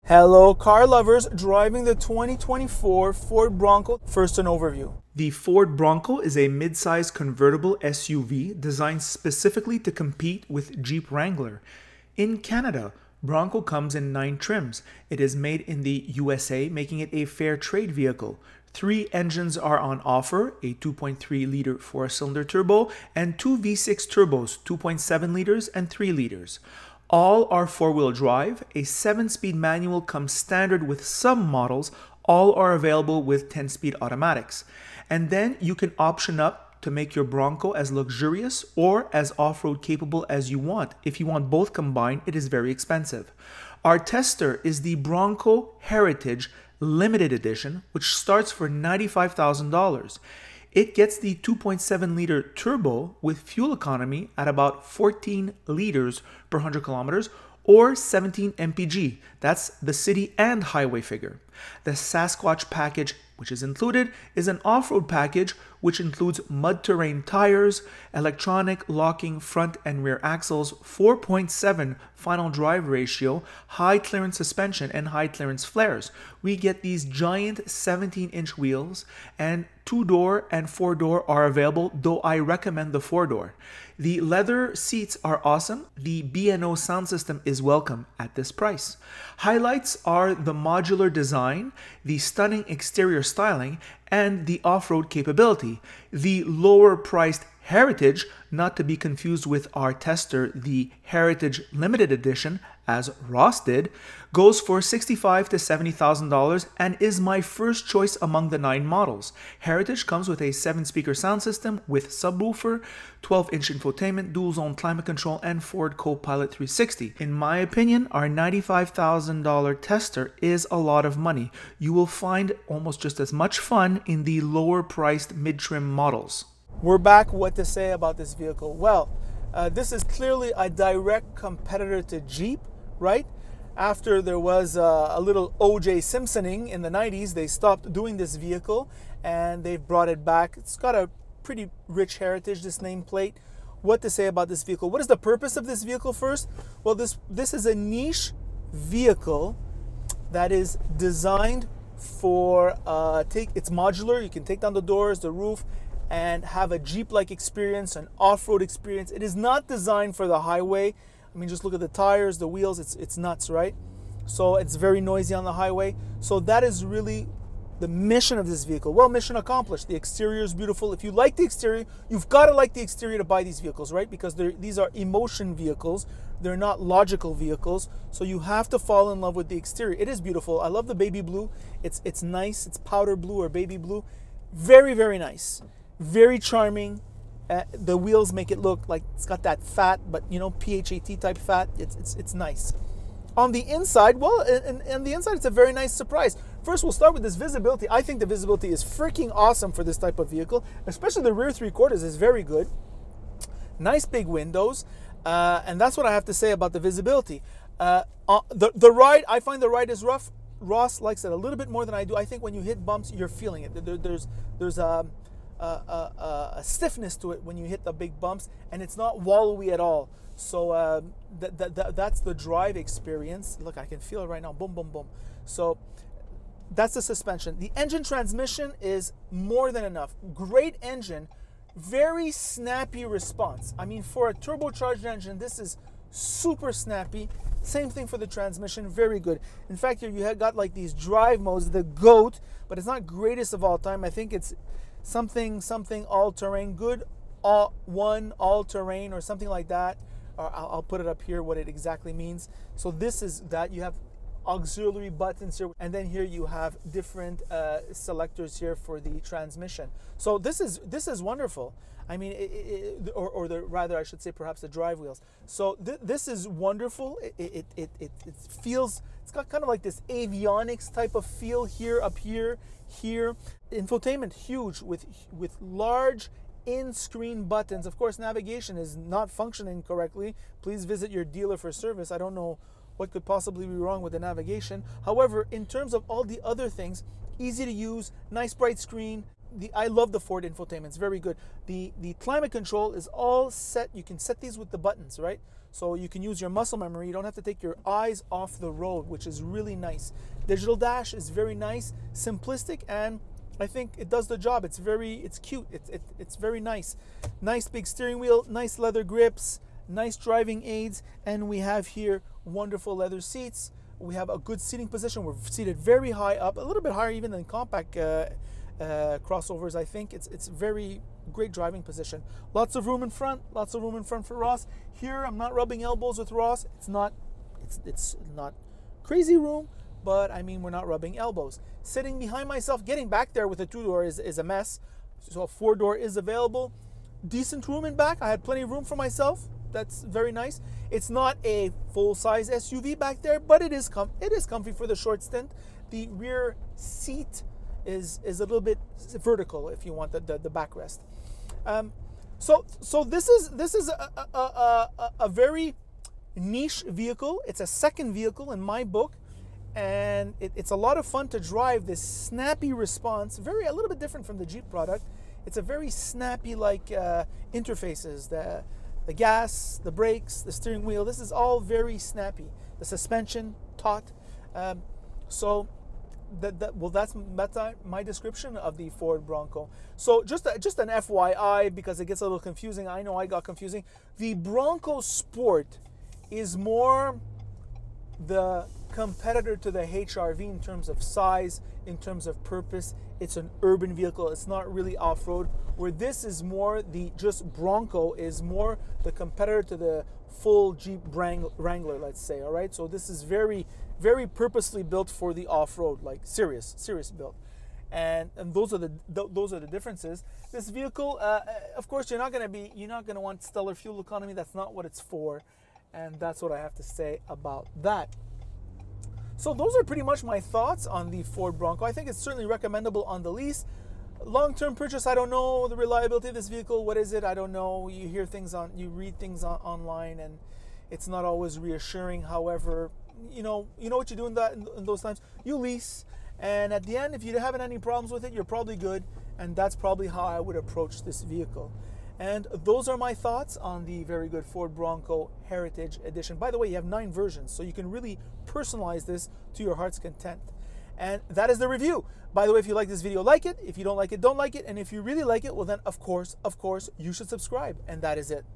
Hello car lovers, driving the 2024 Ford Bronco. First, an overview. The Ford Bronco is a mid-size convertible SUV designed specifically to compete with Jeep Wrangler. In Canada, Bronco comes in 9 trims. It is made in the USA, making it a fair trade vehicle. 3 engines are on offer, a 2.3-liter 4-cylinder turbo and 2 V6 turbos, 2.7 liters and 3 liters. All are 4-wheel drive. A 7-speed manual comes standard with some models. All are available with 10-speed automatics. And then you can option up to make your Bronco as luxurious or as off-road capable as you want. If you want both combined, it is very expensive. Our tester is the Bronco Heritage Limited Edition, which starts for $95,000. It gets the 2.7-liter turbo with fuel economy at about 14 liters per 100 kilometers or 17 mpg. That's the city and highway figure. The Sasquatch package, which is included, is an off-road package which includes mud terrain tires, electronic locking front and rear axles, 4.7 final drive ratio, high clearance suspension, and high clearance flares. We get these giant 17-inch wheels, and 2-door and 4-door are available, though I recommend the 4-door. The leather seats are awesome. The B&O sound system is welcome at this price. Highlights are the modular design, the stunning exterior styling, and the off-road capability. The lower-priced Heritage, not to be confused with our tester, the Heritage Limited Edition, as Ross did, goes for $65,000 to $70,000 and is my first choice among the 9 models. Heritage comes with a 7-speaker sound system with subwoofer, 12-inch infotainment, dual-zone climate control, and Ford Co-Pilot 360. In my opinion, our $95,000 tester is a lot of money. You will find almost just as much fun in the lower-priced mid-trim models. We're back. What to say about this vehicle? Well, this is clearly a direct competitor to Jeep, right? After there was a little O.J. Simpsoning in the 90s, they stopped doing this vehicle and they've brought it back. It's got a pretty rich heritage, this nameplate. What to say about this vehicle? What is the purpose of this vehicle first? Well, this is a niche vehicle that is designed for, it's modular. You can take down the doors, the roof, and have a Jeep-like experience, an off-road experience. It is not designed for the highway. I mean, just look at the tires, the wheels, it's nuts, right? So it's very noisy on the highway. So that is really the mission of this vehicle. Well, mission accomplished. The exterior is beautiful. If you like the exterior, you've got to like the exterior to buy these vehicles, right? Because these are emotion vehicles. They're not logical vehicles. So you have to fall in love with the exterior. It is beautiful. I love the baby blue. It's nice. It's powder blue or baby blue. Very, very nice. Very charming. The wheels make it look like it's got that fat, but you know, PHAT type fat. It's nice. On the inside, well, and the inside, it's a very nice surprise. First, we'll start with this visibility. I think the visibility is freaking awesome for this type of vehicle, especially the rear 3/4 is very good. Nice big windows, and that's what I have to say about the visibility. The ride, I find the ride is rough. Ross likes it a little bit more than I do. I think when you hit bumps, you're feeling it. There's a stiffness to it when you hit the big bumps, and it's not wallowy at all. So that's the drive experience. Look, I can feel it right now. Boom, boom, boom. So that's the suspension. The engine transmission is more than enough. Great engine, very snappy response. I mean, for a turbocharged engine, this is super snappy. Same thing for the transmission, very good. In fact, here you have got like these drive modes, the GOAT, but it's not greatest of all time. I think it's something all-terrain, good all-terrain or something like that. Or I'll put it up here what it exactly means. So this is that. You have auxiliary buttons here, and then here you have different selectors here for the transmission. So this is wonderful. I mean, rather I should say perhaps the drive wheels. So this is wonderful. It feels, it's got kind of like this avionics type of feel here, up here. Infotainment huge with large in-screen buttons. Of course, navigation is not functioning correctly. Please visit your dealer for service. I don't know what could possibly be wrong with the navigation. However, in terms of all the other things, easy to use, nice bright screen, I love the Ford infotainment. It's very good. The climate control is all set. You can set these with the buttons, right? So you can use your muscle memory. You don't have to take your eyes off the road, which is really nice. Digital dash is very nice, simplistic, and I think it does the job. It's cute. It's very nice. Nice big steering wheel, nice leather grips, nice driving aids, and we have here wonderful leather seats. We have a good seating position. We're seated very high up, a little bit higher even than compact crossovers. I think it's very great driving position. Lots of room in front. Lots of room in front for Ross. Here, I'm not rubbing elbows with Ross. It's not crazy room, but I mean, we're not rubbing elbows. Sitting behind myself, getting back there with a 2-door is a mess. So a 4-door is available. Decent room in back. I had plenty of room for myself. That's very nice. It's not a full-size SUV back there, but it is comfy for the short stint. The rear seat is a little bit vertical if you want the backrest. So this is a very niche vehicle. It's a second vehicle in my book, and it's a lot of fun to drive. This snappy response, a little bit different from the Jeep product. It's a very snappy interfaces. The gas, the brakes, the steering wheel. This is all very snappy. The suspension, taut. So that's my description of the Ford Bronco. So just an FYI, because it gets a little confusing. I know I got confusing. The Bronco Sport is more the competitor to the HRV in terms of size, in terms of purpose. It's an urban vehicle. It's not really off-road. Where this is more just Bronco is more the competitor to the full Jeep Wrangler, let's say. All right. So this is very, very purposely built for the off-road, like serious build. And those are the differences. This vehicle, of course, you're not going to want stellar fuel economy. That's not what it's for, and that's what I have to say about that. So those are pretty much my thoughts on the Ford Bronco. I think it's certainly recommendable on the lease. Long-term purchase, I don't know the reliability of this vehicle. What is it? I don't know. You read things online, and it's not always reassuring. However, you know what you do in those times. You lease, and at the end, if you haven't any problems with it, you're probably good. And that's probably how I would approach this vehicle. And those are my thoughts on the very good Ford Bronco Heritage Edition. By the way, you have 9 versions, so you can really personalize this to your heart's content. And that is the review. By the way, if you like this video, like it. If you don't like it, don't like it. And if you really like it, well then, of course, you should subscribe. And that is it.